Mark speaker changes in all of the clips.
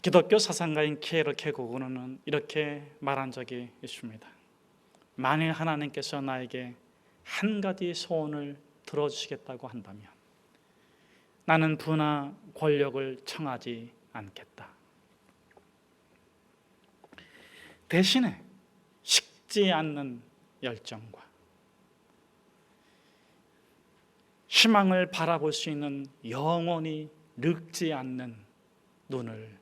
Speaker 1: 기독교 사상가인 키에르 케고르는 이렇게 말한 적이 있습니다. 만일 하나님께서 나에게 한 가지 소원을 들어주시겠다고 한다면 나는 부나 권력을 청하지 않겠다. 대신에 식지 않는 열정과 희망을 바라볼 수 있는 영원히 늙지 않는 눈을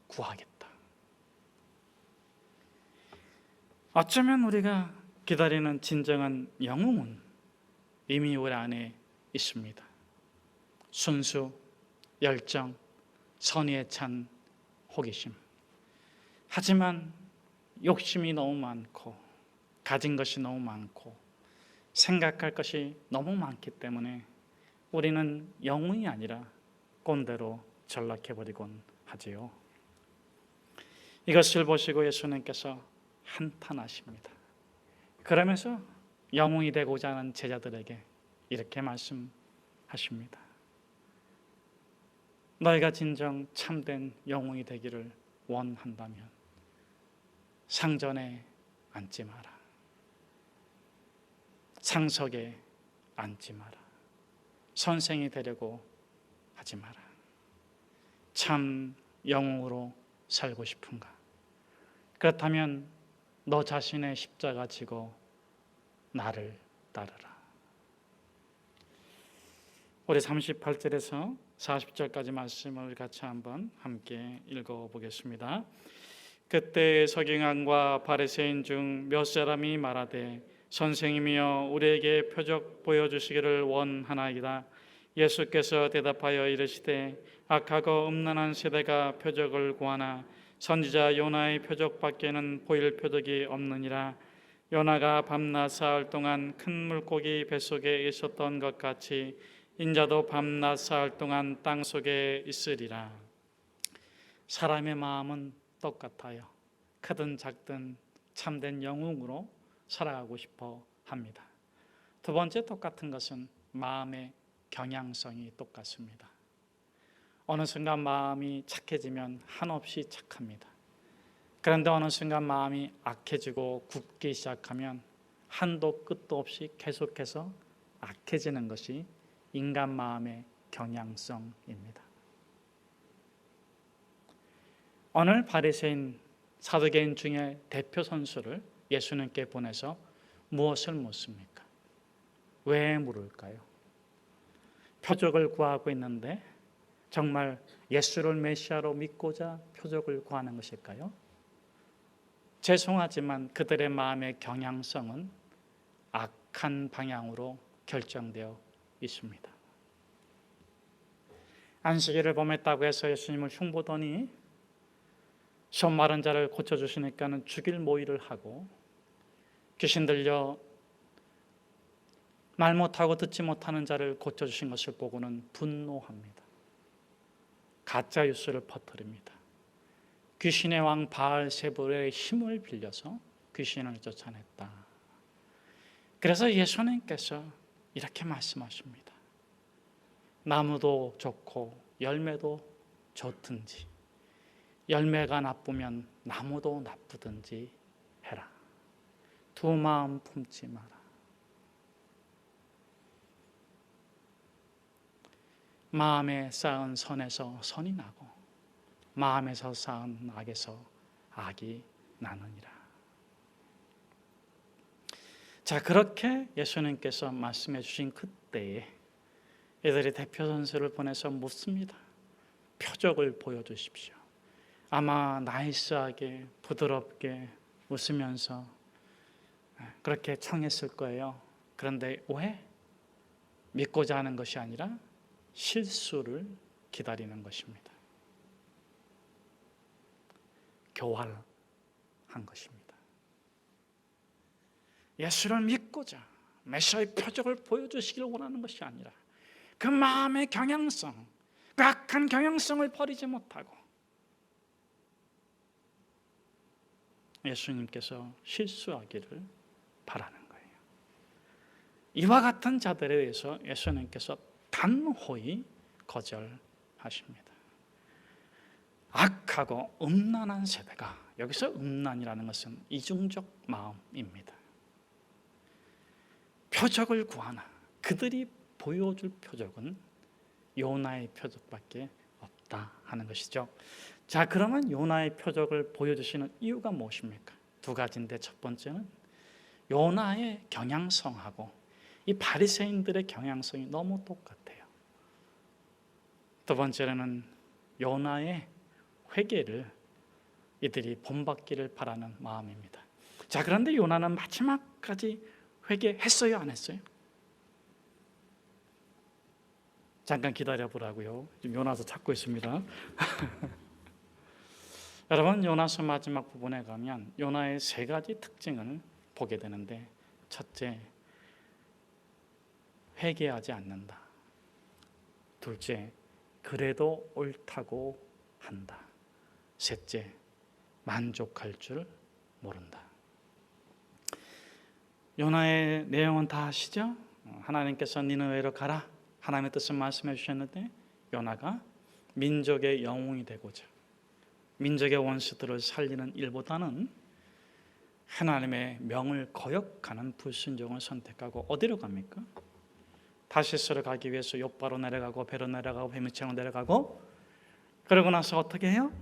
Speaker 1: 구하겠다. 어쩌면 우리가 기다리는 진정한 영웅은 이미 우리 안에 있습니다. 순수, 열정, 선의에 찬 호기심. 하지만 욕심이 너무 많고 가진 것이 너무 많고 생각할 것이 너무 많기 때문에 우리는 영웅이 아니라 꼰대로 전락해버리곤 하지요. 이것을 보시고 예수님께서 한탄하십니다. 그러면서 영웅이 되고자 하는 제자들에게 이렇게 말씀하십니다. 너희가 진정 참된 영웅이 되기를 원한다면 상전에 앉지 마라. 상석에 앉지 마라. 선생이 되려고 하지 마라. 참 영웅으로 살고 싶은가? 그렇다면 너 자신의 십자가 지고 나를 따르라. 우리 38절에서 40절까지 말씀을 같이 한번 함께 읽어보겠습니다. 그때 서기관과 바리새인 중 몇 사람이 말하되 선생님이여 우리에게 표적 보여주시기를 원하나이다. 예수께서 대답하여 이르시되 악하고 음란한 세대가 표적을 구하나 선지자 요나의 표적밖에는 보일 표적이 없느니라. 요나가 밤낮 사흘 동안 큰 물고기 뱃속에 있었던 것 같이 인자도 밤낮 사흘 동안 땅속에 있으리라. 사람의 마음은 똑같아요. 크든 작든 참된 영웅으로 살아가고 싶어 합니다. 두 번째 똑같은 것은 마음의 경향성이 똑같습니다. 어느 순간 마음이 착해지면 한없이 착합니다. 그런데 어느 순간 마음이 악해지고 굳기 시작하면 한도 끝도 없이 계속해서 악해지는 것이 인간 마음의 경향성입니다. 오늘 바리새인 사두개인 중에 대표 선수를 예수님께 보내서 무엇을 묻습니까? 왜 물을까요? 표적을 구하고 있는데 정말 예수를 메시아로 믿고자 표적을 구하는 것일까요? 죄송하지만 그들의 마음의 경향성은 악한 방향으로 결정되어 있습니다. 안식일을 범했다고 해서 예수님을 흉보더니 손 마른 자를 고쳐주시니까는 죽일 모의를 하고 귀신 들려 말 못하고 듣지 못하는 자를 고쳐주신 것을 보고는 분노합니다. 가짜 뉴스를 퍼뜨립니다. 귀신의 왕 바알세불의 힘을 빌려서 귀신을 쫓아냈다. 그래서 예수님께서 이렇게 말씀하십니다. 나무도 좋고 열매도 좋든지 열매가 나쁘면 나무도 나쁘든지 해라. 두 마음 품지 마라. 마음에 쌓은 선에서 선이 나고 마음에서 쌓은 악에서 악이 나느니라. 자, 그렇게 예수님께서 말씀해 주신 그때에 이들이 대표 선수를 보내서 묻습니다. 표적을 보여주십시오. 아마 나이스하게 부드럽게 웃으면서 그렇게 청했을 거예요. 그런데 왜? 믿고자 하는 것이 아니라 실수를 기다리는 것입니다. 교활한 것입니다. 예수를 믿고자 메시아의 표적을 보여주시길 원하는 것이 아니라 그 마음의 경향성, 그 악한 경향성을 버리지 못하고 예수님께서 실수하기를 바라는 거예요. 이와 같은 자들에 대해서 예수님께서 단호히 거절하십니다. 악하고 음란한 세대가, 여기서 음란이라는 것은 이중적 마음입니다. 표적을 구하나 그들이 보여줄 표적은 요나의 표적밖에 없다 하는 것이죠. 자, 그러면 요나의 표적을 보여주시는 이유가 무엇입니까? 두 가지인데, 첫 번째는 요나의 경향성하고 이 바리새인들의 경향성이 너무 똑같아요. 두 번째로는 요나의 회개를 이들이 본받기를 바라는 마음입니다. 자, 그런데 요나는 마지막까지 회개했어요, 안 했어요? 잠깐 기다려 보라고요. 지금 요나서 찾고 있습니다. 여러분, 요나서 마지막 부분에 가면 요나의 세 가지 특징을 보게 되는데, 첫째, 회개하지 않는다. 둘째, 그래도 옳다고 한다. 셋째, 만족할 줄 모른다. 요나의 내용은 다 아시죠? 하나님께서 니느웨로 가라, 하나님의 뜻을 말씀해 주셨는데, 요나가 민족의 영웅이 되고자 민족의 원수들을 살리는 일보다는 하나님의 명을 거역하는 불순종을 선택하고 어디로 갑니까? 다시스로 가기 위해서 욥바로 내려가고 배로 내려가고 배미창으로 내려가고, 그러고 나서 어떻게 해요?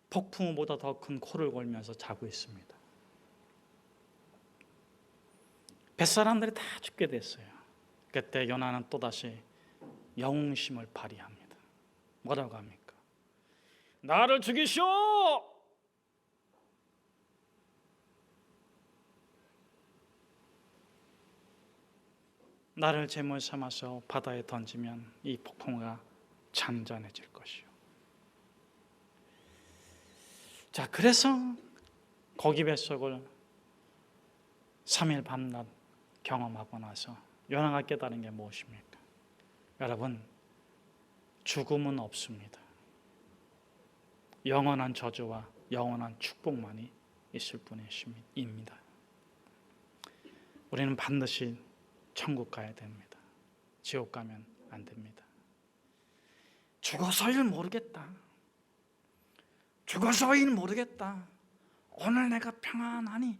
Speaker 1: 폭풍우보다 더 큰 코를 골면서 자고 있습니다. 뱃사람들이 다 죽게 됐어요. 그때 요나는 또다시 영웅심을 발휘합니다. 뭐라고 합니까? 나를 죽이시오! 나를 제물 삼아서 바다에 던지면 이 폭풍우가 잔잔해질 것이요. 자, 그래서 고기 뱃속을 3일 밤낮 경험하고 나서 요나가 깨달은 게 무엇입니까? 여러분, 죽음은 없습니다. 영원한 저주와 영원한 축복만이 있을 뿐입니다. 우리는 반드시 천국 가야 됩니다. 지옥 가면 안 됩니다. 죽어서일 모르겠다. 죽어서일 모르겠다. 오늘 내가 평안하니?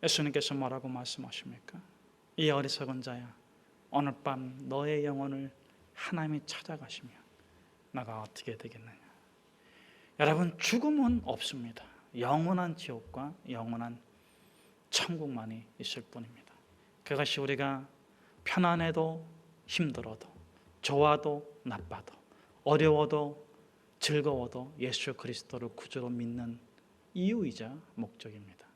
Speaker 1: 예수님께서 뭐라고 말씀하십니까? 이 어리석은 자야, 오늘 밤 너의 영혼을 하나님이 찾아가시면 나가 어떻게 되겠느냐. 여러분, 죽음은 없습니다. 영원한 지옥과 영원한 천국만이 있을 뿐입니다. 그것이 우리가 편안해도 힘들어도 좋아도 나빠도 어려워도 즐거워도 예수 그리스도를 구주로 믿는 이유이자 목적입니다.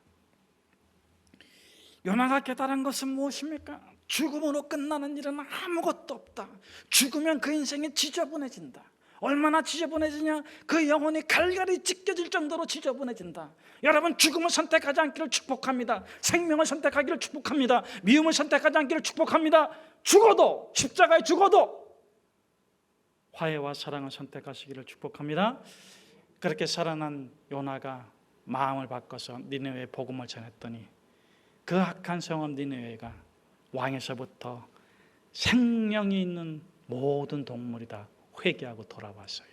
Speaker 1: 요나가 깨달은 것은 무엇입니까? 죽음으로 끝나는 일은 아무것도 없다. 죽으면 그 인생이 지저분해진다. 얼마나 지저분해지냐? 그 영혼이 갈갈이 찢겨질 정도로 지저분해진다. 여러분, 죽음을 선택하지 않기를 축복합니다. 생명을 선택하기를 축복합니다. 미움을 선택하지 않기를 축복합니다. 죽어도, 십자가에 죽어도 화해와 사랑을 선택하시기를 축복합니다. 그렇게 살아난 요나가 마음을 바꿔서 니느웨에 복음을 전했더니 그 악한 성읍 니느웨가 왕에서부터 생명이 있는 모든 동물이 다 회개하고 돌아왔어요.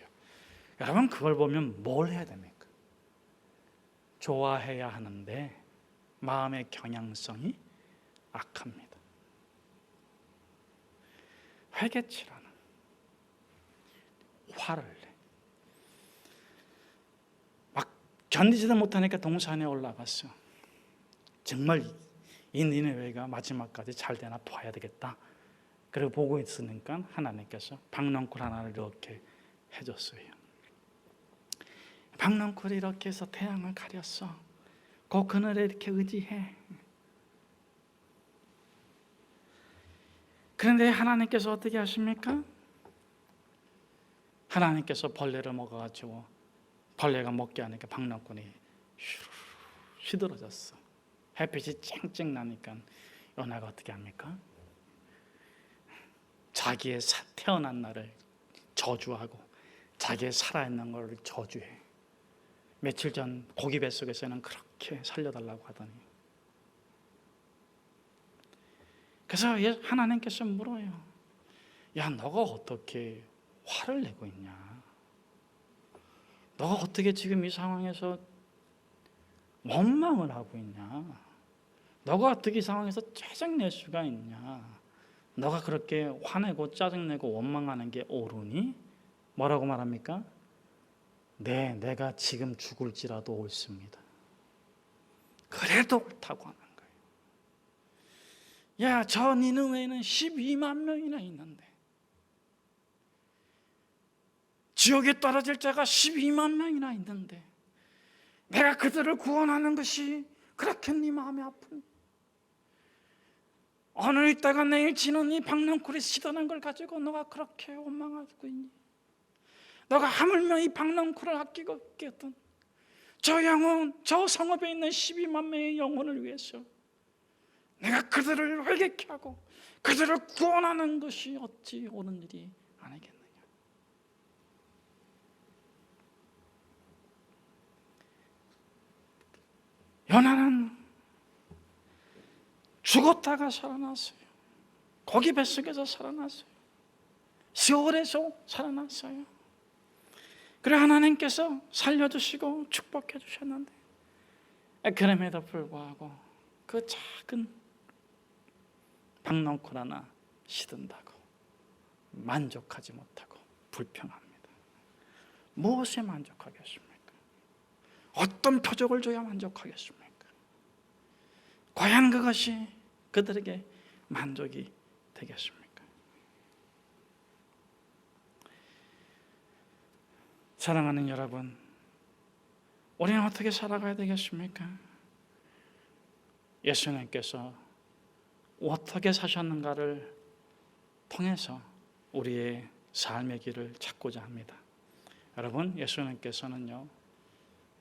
Speaker 1: 여러분, 그걸 보면 뭘 해야 됩니까? 좋아해야 하는데 마음의 경향성이 악합니다. 회개치라는 화를 내. 막 견디지도 못하니까 동산에 올라갔어. 정말 이 니느웨가 마지막까지 잘 되나 봐야 되겠다. 그리고 보고 있으니까 하나님께서 박넝쿨 하나를 이렇게 해줬어요. 박넝쿨이 이렇게 해서 태양을 가렸어. 그 그늘에 이렇게 의지해. 그런데 하나님께서 어떻게 하십니까? 하나님께서 벌레를 먹어가지고 벌레가 먹게 하니까 박넝쿨이 시들어졌어. 햇빛이 쨍쨍 나니까 요나가 어떻게 합니까? 자기의 태어난 날을 저주하고 자기의 살아있는 것을 저주해. 며칠 전 고기 뱃속에서는 그렇게 살려달라고 하더니 그래서 하나님께서 물어요. 야, 너가 어떻게 화를 내고 있냐? 너가 어떻게 지금 이 상황에서 원망을 하고 있냐? 너가 어떻게 이 상황에서 짜증낼 수가 있냐? 너가 그렇게 화내고 짜증내고 원망하는 게 옳으니? 뭐라고 말합니까? 네, 내가 지금 죽을지라도 옳습니다. 그래도 옳다고 하는 거예요. 야, 저 니느웨에는 12만 명이나 있는데 지옥에 떨어질 자가 12만 명이나 있는데 내가 그들을 구원하는 것이 그렇게 네 마음이 아픈, 오늘 있다가 내일 지는 이 박넝쿨이 시드는 걸 가지고 너가 그렇게 원망하고 있니? 너가 하물며 이 박넝쿨을 아끼고 있겠던 저 영혼, 저 성읍에 있는 12만 명의 영혼을 위해서 내가 그들을 회개케 하고 그들을 구원하는 것이 어찌 옳은 일이 아니겠느냐? 요나는 죽었다가 살아났어요. 고기 뱃속에서 살아났어요. 시올에서 살아났어요. 그래 하나님께서 살려주시고 축복해 주셨는데 그럼에도 불구하고 그 작은 박넝쿨 하나 시든다고 만족하지 못하고 불평합니다. 무엇에 만족하겠습니까? 어떤 표적을 줘야 만족하겠습니까? 과연 그것이 그들에게 만족이 되겠습니까? 사랑하는 여러분, 우리는 어떻게 살아가야 되겠습니까? 예수님께서 어떻게 사셨는가를 통해서 우리의 삶의 길을 찾고자 합니다. 여러분, 예수님께서는요,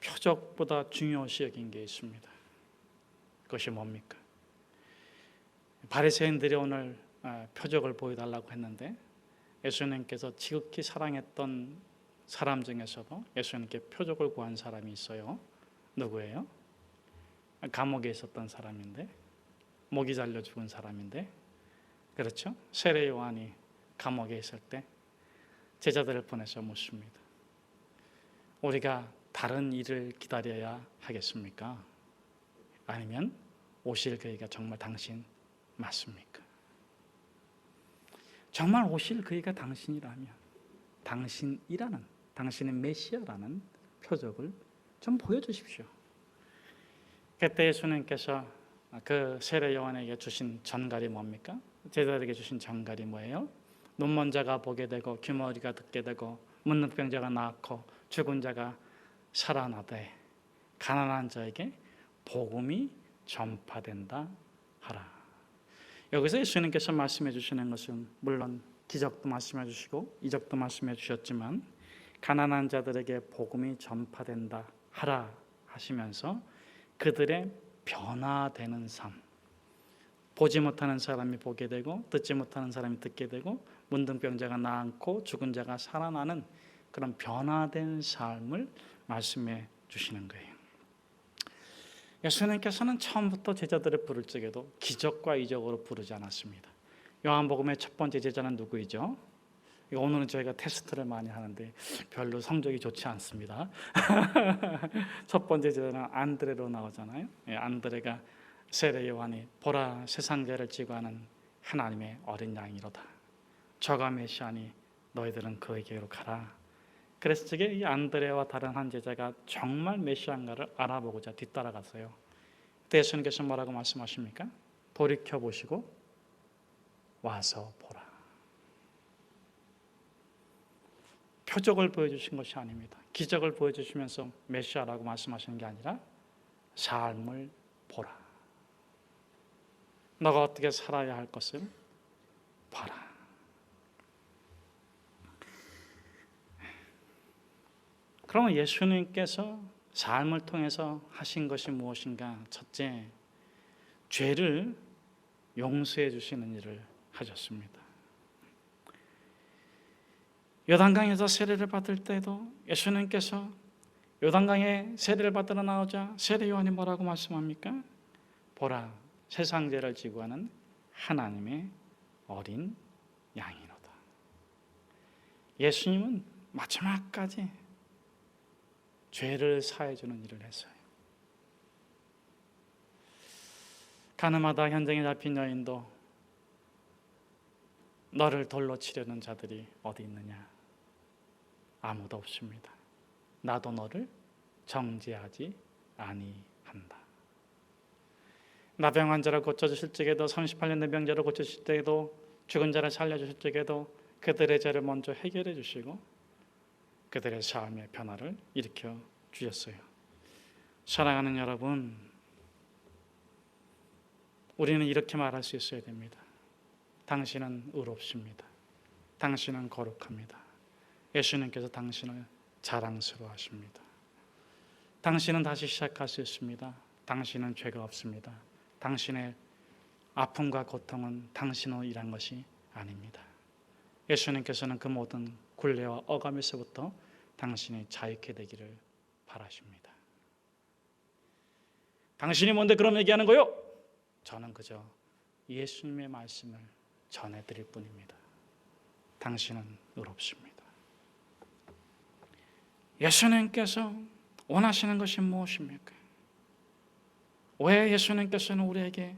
Speaker 1: 표적보다 중요시 여긴 게 있습니다. 그것이 뭡니까? 바리새인들이 오늘 표적을 보여달라고 했는데 예수님께서 지극히 사랑했던 사람 중에서도 예수님께 표적을 구한 사람이 있어요. 누구예요? 감옥에 있었던 사람인데, 목이 잘려 죽은 사람인데, 그렇죠? 세례 요한이 감옥에 있을 때 제자들을 보내서 묻습니다. 우리가 다른 일을 기다려야 하겠습니까? 아니면 오실 그이가 정말 당신 맞습니까? 정말 오실 그이가 당신이라면 당신의 메시아라는 표적을 좀 보여주십시오. 그때 예수님께서 그 세례 요한에게 주신 전갈이 뭡니까? 제자들에게 주신 전갈이 뭐예요? 눈먼 자가 보게 되고 귀머리가 듣게 되고 문둥병자가 낫고 죽은 자가 살아나되 가난한 자에게 복음이 전파된다 하라. 여기서 예수님께서 말씀해 주시는 것은 물론 기적도 말씀해 주시고 이적도 말씀해 주셨지만 가난한 자들에게 복음이 전파된다 하라 하시면서 그들의 변화되는 삶, 보지 못하는 사람이 보게 되고 듣지 못하는 사람이 듣게 되고 문둥병자가 나앉고 죽은 자가 살아나는 그런 변화된 삶을 말씀해 주시는 거예요. 예수님께서는 처음부터 제자들을 부를 적에도 기적과 이적으로 부르지 않았습니다. 요한복음의 첫 번째 제자는 누구이죠? 오늘은 저희가 테스트를 많이 하는데 별로 성적이 좋지 않습니다. 첫 번째 제자는 안드레로 나오잖아요. 안드레가 세례 요한이 보라 세상 죄를 지고 하는 하나님의 어린 양이로다. 저가 메시아니 너희들은 그에게로 가라. 그래서 저게 이 안드레와 다른 한 제자가 정말 메시아인가를 알아보고자 뒤따라갔어요. 그때 예수님께서 뭐라고 말씀하십니까? 돌이켜 보시고 와서 보라. 표적을 보여주신 것이 아닙니다. 기적을 보여주시면서 메시아라고 말씀하시는 게 아니라 삶을 보라. 너가 어떻게 살아야 할 것을 봐라. 그러면 예수님께서 삶을 통해서 하신 것이 무엇인가? 첫째, 죄를 용서해 주시는 일을 하셨습니다. 요단강에서 세례를 받을 때도 예수님께서 요단강에 세례를 받으러 나오자 세례 요한이 뭐라고 말씀합니까? 보라, 세상 죄를 지고 하는 하나님의 어린 양이로다. 예수님은 마지막까지 죄를 사해주는 일을 했어요. 가늠하다 현장에 잡힌 여인도 너를 돌로 치려는 자들이 어디 있느냐? 아무도 없습니다. 나도 너를 정죄하지 아니한다. 나병 환자를 고쳐주실 적에도, 38년 된 병자를 고쳐주실 때에도, 죽은 자를 살려주실 적에도 그들의 죄를 먼저 해결해 주시고 그들의 삶의 변화를 일으켜 주셨어요. 사랑하는 여러분, 우리는 이렇게 말할 수 있어야 됩니다. 당신은 의롭습니다. 당신은 거룩합니다. 예수님께서 당신을 자랑스러워하십니다. 당신은 다시 시작할 수 있습니다. 당신은 죄가 없습니다. 당신의 아픔과 고통은 당신으로 일한 것이 아닙니다. 예수님께서는 그 모든 굴레와 억압에서부터 당신이 자유케 되기를 바라십니다. 당신이 뭔데 그런 얘기하는 거요? 저는 그저 예수님의 말씀을 전해드릴 뿐입니다. 당신은 의롭습니다. 예수님께서 원하시는 것이 무엇입니까? 왜 예수님께서는 우리에게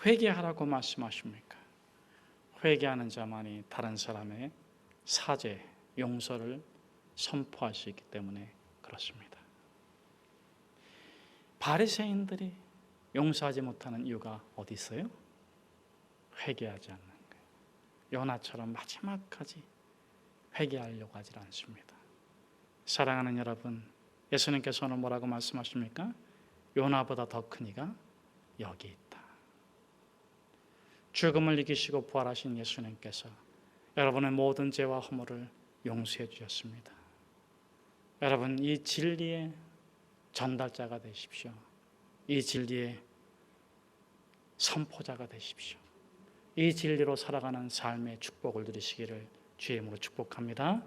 Speaker 1: 회개하라고 말씀하십니까? 회개하는 자만이 다른 사람의 사죄, 용서를 선포할 수 있기 때문에 그렇습니다. 바리새인들이 용서하지 못하는 이유가 어디 있어요? 회개하지 않는 거예요. 요나처럼 마지막까지 회개하려고 하지 않습니다. 사랑하는 여러분, 예수님께서 오늘 뭐라고 말씀하십니까? 요나보다 더 큰 이가 여기 있다. 죽음을 이기시고 부활하신 예수님께서 여러분의 모든 죄와 허물을 용서해 주셨습니다. 여러분, 이 진리의 전달자가 되십시오. 이 진리의 선포자가 되십시오. 이 진리로 살아가는 삶의 축복을 누리시기를 주의 이름으로 축복합니다.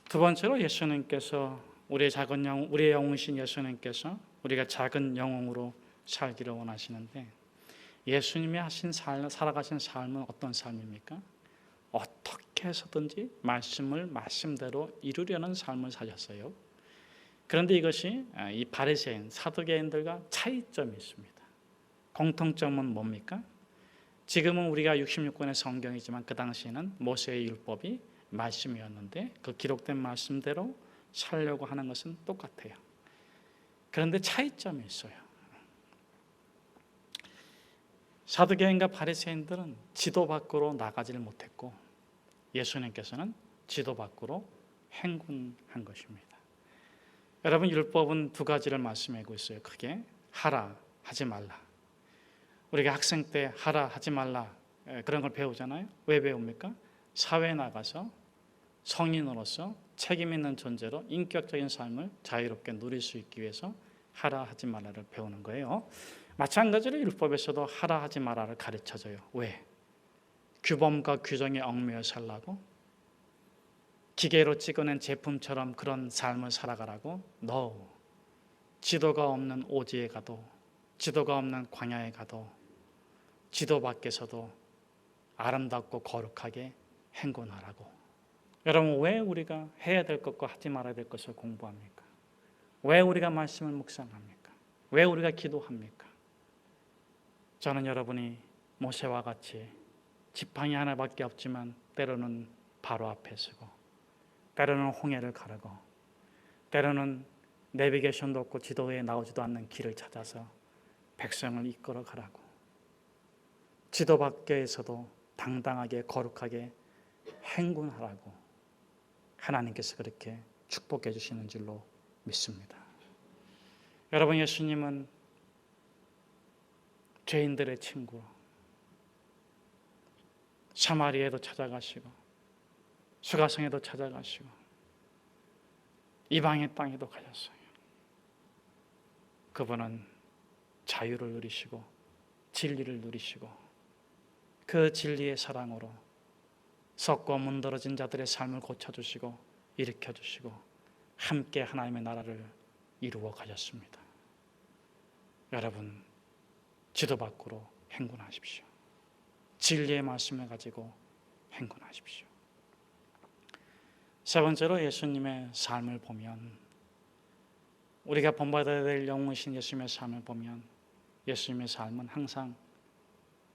Speaker 1: 두 번째로, 예수님께서 우리의 작은 영웅, 우리의 영웅이신 예수님께서 우리가 작은 영웅으로 살기를 원하시는데, 예수님이 하신 살아가신 삶은 어떤 삶입니까? 어떻게 해서든지 말씀을 말씀대로 이루려는 삶을 사셨어요. 그런데 이것이 이 바리새인, 사두개인들과 차이점이 있습니다. 공통점은 뭡니까? 지금은 우리가 66권의 성경이지만 그 당시에는 모세의 율법이 말씀이었는데 그 기록된 말씀대로 살려고 하는 것은 똑같아요. 그런데 차이점이 있어요. 사두개인과 바리새인들은 지도 밖으로 나가지를 못했고, 예수님께서는 지도 밖으로 행군한 것입니다. 여러분, 율법은 두 가지를 말씀하고 있어요. 크게 하라, 하지 말라. 우리가 학생 때 하라, 하지 말라 그런 걸 배우잖아요. 왜 배웁니까? 사회에 나가서 성인으로서 책임 있는 존재로 인격적인 삶을 자유롭게 누릴 수 있기 위해서 하라, 하지 말라를 배우는 거예요. 마찬가지로 율법에서도 하라, 하지 말라를 가르쳐줘요. 왜? 규범과 규정에 얽매여 살라고, 기계로 찍어낸 제품처럼 그런 삶을 살아가라고. No. 지도가 없는 오지에 가도, 지도가 없는 광야에 가도, 지도 밖에서도 아름답고 거룩하게 행군하라고. 여러분, 왜 우리가 해야 될 것과 하지 말아야 될 것을 공부합니까? 왜 우리가 말씀을 묵상합니까? 왜 우리가 기도합니까? 저는 여러분이 모세와 같이 지팡이 하나밖에 없지만 때로는 바로 앞에 서고, 때로는 홍해를 가르고, 때로는 내비게이션도 없고 지도에 나오지도 않는 길을 찾아서 백성을 이끌어 가라고, 지도 밖에서도 당당하게 거룩하게 행군하라고 하나님께서 그렇게 축복해 주시는 줄로 믿습니다. 여러분, 예수님은 죄인들의 친구, 사마리아에도 찾아가시고 수가성에도 찾아가시고 이방의 땅에도 가셨어요. 그분은 자유를 누리시고 진리를 누리시고 그 진리의 사랑으로 썩고 문드러진 자들의 삶을 고쳐주시고 일으켜주시고 함께 하나님의 나라를 이루어 가셨습니다. 여러분, 지도 밖으로 행군하십시오. 진리의 말씀을 가지고 행군하십시오. 세 번째로 예수님의 삶을 보면, 우리가 본받아야 될 영웅이신 예수님의 삶을 보면 예수님의 삶은 항상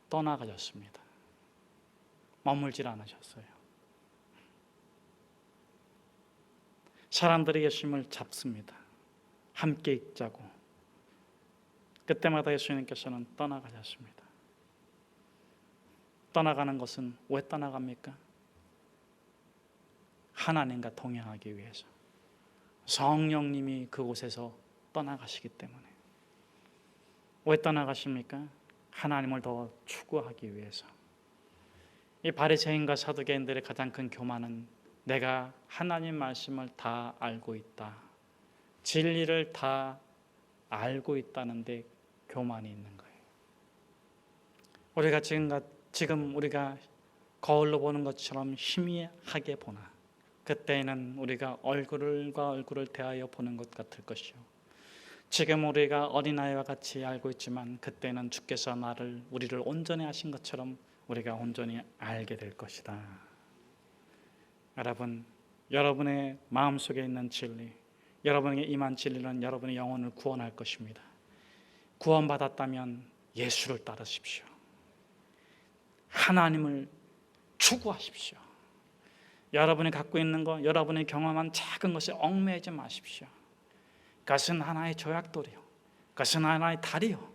Speaker 1: 떠나가셨습니다. 머물질 않으셨어요. 사람들이 예수님을 잡습니다. 함께 있자고. 그때마다 예수님께서는 떠나가셨습니다. 떠나가는 것은 왜 떠나갑니까? 하나님과 동행하기 위해서. 성령님이 그곳에서 떠나가시기 때문에. 왜 떠나가십니까? 하나님을 더 추구하기 위해서. 이 바리새인과 사두개인들의 가장 큰 교만은 내가 하나님 말씀을 다 알고 있다, 진리를 다 알고 있다는 데 교만이 있는 거예요. 우리가 지금 우리가 거울로 보는 것처럼 희미하게 보나, 그때는 우리가 얼굴과 얼굴을 대하여 보는 것 같을 것이요, 지금 우리가 어린아이와 같이 알고 있지만 그때는 주께서 우리를 온전히 하신 것처럼 우리가 온전히 알게 될 것이다. 여러분, 여러분의 마음속에 있는 진리, 여러분에게 임한 진리는 여러분의 영혼을 구원할 것입니다. 구원받았다면 예수를 따르십시오. 하나님을 추구하십시오. 여러분이 갖고 있는 것, 여러분이 경험한 작은 것에 얽매이지 마십시오. 그것은 하나의 조약돌이요, 그것은 하나의 다리요,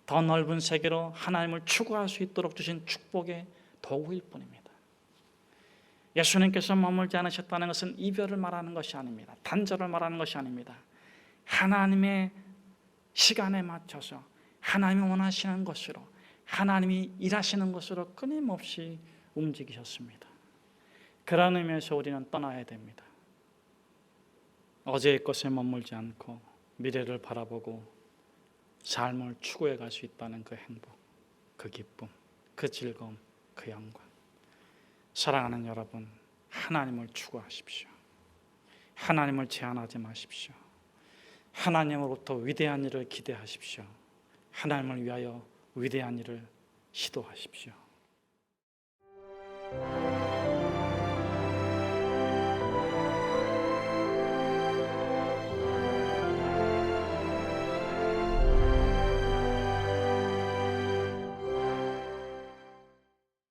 Speaker 1: 더 넓은 세계로 하나님을 추구할 수 있도록 주신 축복의 도구일 뿐입니다. 예수님께서 머물지 않으셨다는 것은 이별을 말하는 것이 아닙니다. 단절을 말하는 것이 아닙니다. 하나님의 시간에 맞춰서 하나님이 원하시는 것으로, 하나님이 일하시는 것으로 끊임없이 움직이셨습니다. 그런 의미에서 우리는 떠나야 됩니다. 어제의 것에 머물지 않고 미래를 바라보고 삶을 추구해 갈 수 있다는 그 행복, 그 기쁨, 그 즐거움, 그 영광. 사랑하는 여러분, 하나님을 추구하십시오. 하나님을 제한하지 마십시오. 하나님으로부터 위대한 일을 기대하십시오. 하나님을 위하여 위대한 일을 시도하십시오.